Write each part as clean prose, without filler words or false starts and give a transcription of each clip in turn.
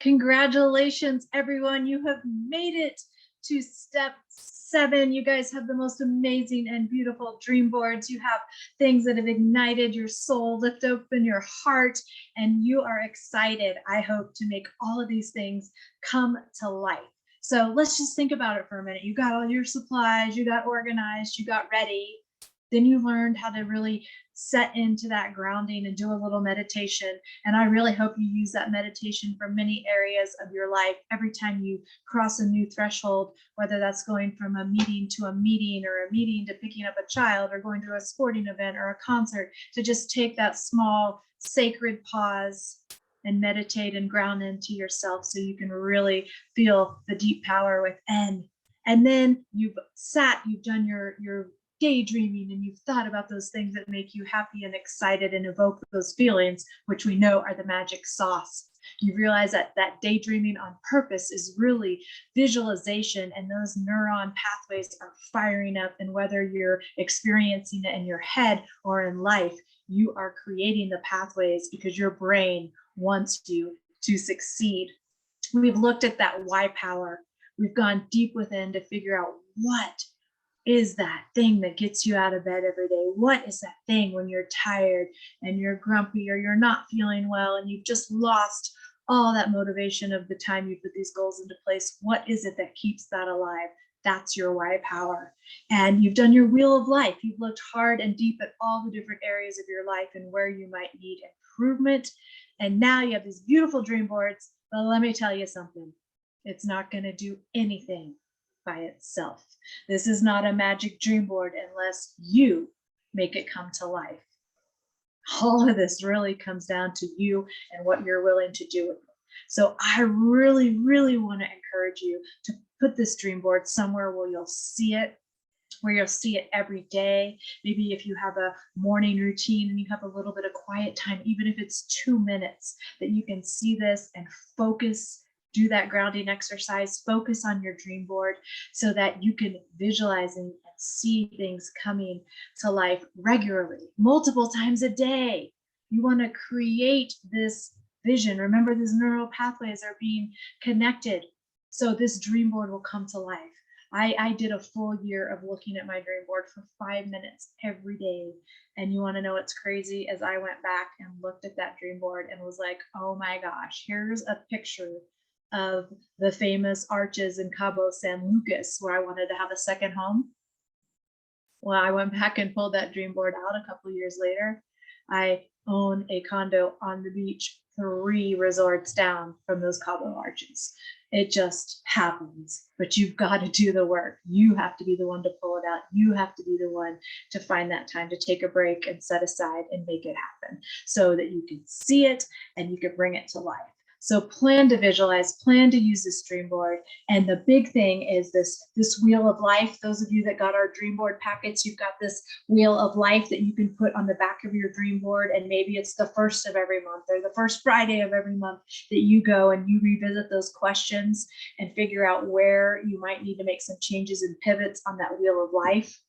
Congratulations, everyone. You have made it to step 7. You guys have the most amazing and beautiful dream boards. You have things that have ignited your soul, lift open your heart, and you are excited, I hope, to make all of these things come to life. So let's just think about it for a minute. You got all your supplies, you got organized, you got ready. Then you learned how to really set into that grounding and do a little meditation. And I really hope you use that meditation for many areas of your life. Every time you cross a new threshold, whether that's going from a meeting to a meeting, or a meeting to picking up a child, or going to a sporting event or a concert, to just take that small sacred pause and meditate and ground into yourself so you can really feel the deep power within. And then you've done your daydreaming, and you've thought about those things that make you happy and excited and evoke those feelings, which we know are the magic sauce. You realize that daydreaming on purpose is really visualization, and those neuron pathways are firing up. And whether you're experiencing it in your head or in life, you are creating the pathways because your brain wants you to succeed. We've looked at that why power. We've gone deep within to figure out what is that thing that gets you out of bed every day? What is that thing when you're tired and you're grumpy, or you're not feeling well and you've just lost all that motivation of the time you put these goals into place? What is it that keeps that alive? That's your why power. And you've done your wheel of life. You've looked hard and deep at all the different areas of your life and where you might need improvement. And now you have these beautiful dream boards. But let me tell you something. It's not going to do anything by itself. This is not a magic dream board unless you make it come to life. All of this really comes down to you and what you're willing to do with it. So I really, really want to encourage you to put this dream board somewhere where you'll see it, every day. Maybe if you have a morning routine and you have a little bit of quiet time, even if it's 2 minutes, that you can see this and focus. Do that grounding exercise, focus on your dream board so that you can visualize and see things coming to life regularly, multiple times a day. You want to create this vision. Remember, these neural pathways are being connected, so this dream board will come to life. I did a full year of looking at my dream board for 5 minutes every day. And you want to know what's crazy? As I went back and looked at that dream board and was like, oh my gosh, here's a picture of the famous arches in Cabo San Lucas where I wanted to have a second home. Well, I went back and pulled that dream board out a couple of years later. I own a condo on the beach 3 resorts down from those Cabo arches. It just happens, but you've got to do the work. You have to be the one to pull it out. You have to be the one to find that time to take a break and set aside and make it happen so that you can see it and you can bring it to life. So plan to visualize, plan to use this dream board. And the big thing is this wheel of life. Those of you that got our dream board packets, you've got this wheel of life that you can put on the back of your dream board. And maybe it's the first of every month or the first Friday of every month that you go and you revisit those questions and figure out where you might need to make some changes and pivots on that wheel of life.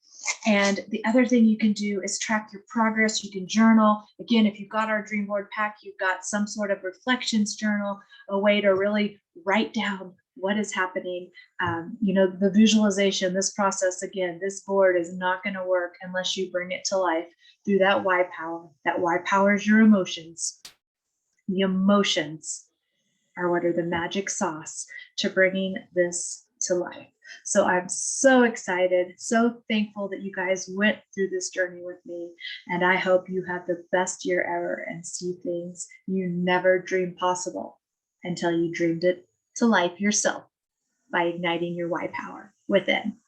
And the other thing you can do is track your progress. You can journal. Again, if you've got our dream board pack, you've got some sort of reflections journal, a way to really write down what is happening. The visualization, this process, again, this board is not going to work unless you bring it to life through that why power. That why powers your emotions. The emotions are what are the magic sauce to bringing this to life. So I'm so excited, so thankful that you guys went through this journey with me. And I hope you have the best year ever and see things you never dreamed possible until you dreamed it to life yourself by igniting your why power within.